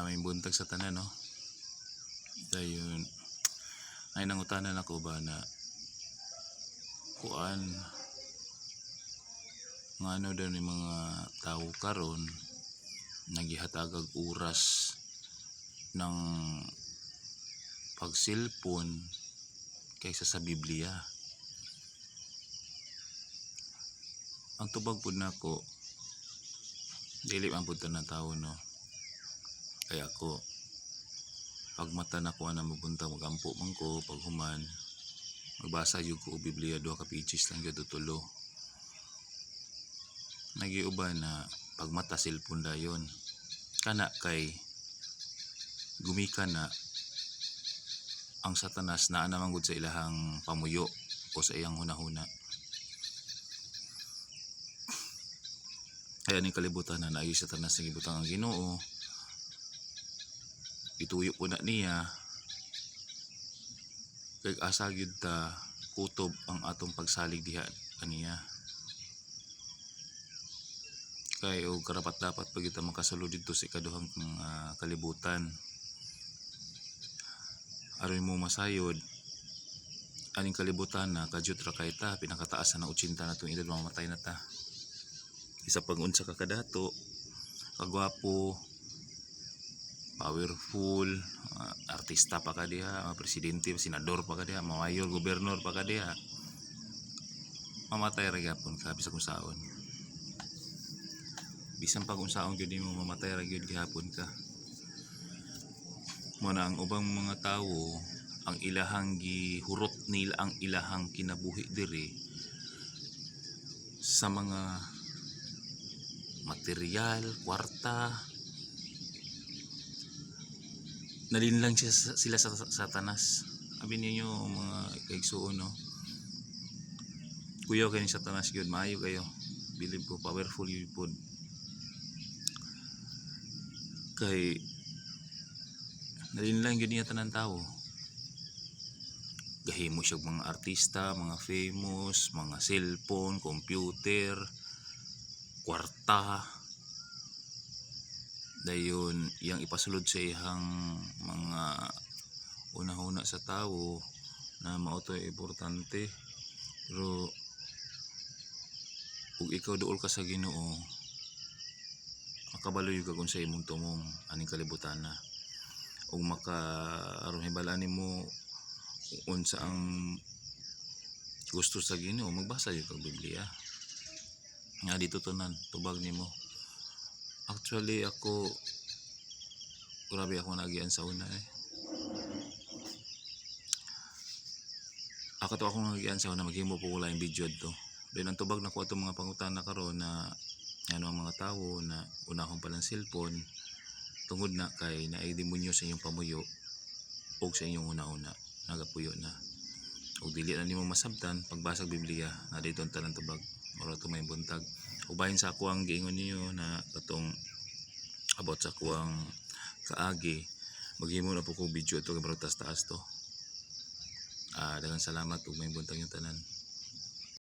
May buntag sa tanan, no? Dayon ay nangutanan ako ba na kuan nga ano daw ni mga tao karon nagihatagag oras ng pagsilpon kaysa sa Biblia. Ang tubag pud nako dili man pud tanang tao, no? Kaya ako pag mata na ko na magbunta magampo man ko pag human magbasa yun ko Biblia 2 ka pages lang yun tulo. Nagiuban na pag mata cellphone dayon kana kay gumika na ang Satanas na naman gud sa ilahang pamuyo o sa iyang hunahuna. Kaya ni kalibutan na naayo sa Satanas nga gibutang ang Ginoo, ituyo po na niya kay asa gyud ta kutob ang atong pagsalig diha kaniya. Kay og karapat dapat pag kita makasulod dito sa ikaduhang kalibutan aron mo masayod aning kalibutan na kadyot ra kay ta pinakataas na 80 na tuig edad mamatay na ta. Isa pag unsa ka kadato kagwapo powerful artista pa ka diha, presidente, senador pa ka diha, mayor, gobernador pa ka diha, mamatay ra gyapon ka bisag kung saon. Bisan pag unsaon gyud mo mamatay ra gyud gihapon ka. Mo na ang ubang mga tawo ang ilahang gihurot nila ang ilahang kinabuhi diri sa mga material, kwarta. Nalinlang sila sa Satanas. Abi ninyo mga kaigsuon, no? Kuyaw kayo ni Satanas gyud, maayo kayo. Believe ko powerful yun po. Kay nalinlang gyud niya tanan tao. Gahimo siya mga artista, mga famous, mga cellphone, computer, kwarta. Dayon yang ipasulod sa ihang mga una-una sa tao na mao to importante. Pero ug ikaw duol ka sa Ginoo makabaloy ka kung sa imong tumong aning kalibutan na ug aron hibalaan nimo unsa ang gusto sa Ginoo magbasa jud kag Biblia nga dito tanan tubag nimo. Actually ako grabe ako nagian sa una ako nagian sa una maghimo po ko lang video to. Then ang tubag nako atong mga pangutana karon na ano ang mga tawo na unahon pa lang cellphone tungod na kay naay demonyo sa inyong pamuyo o sa inyong una-una nagapuyo na ug dili na nimo masabtan pagbasa Biblia na dito ang tanan tubag mura to may buntag. Ubahin sa ako ang giingon niyo na katong about sa kuwang kaagi maghimo na po ko video ito kay taas to. Daghang salamat ug may buntag yung tanan.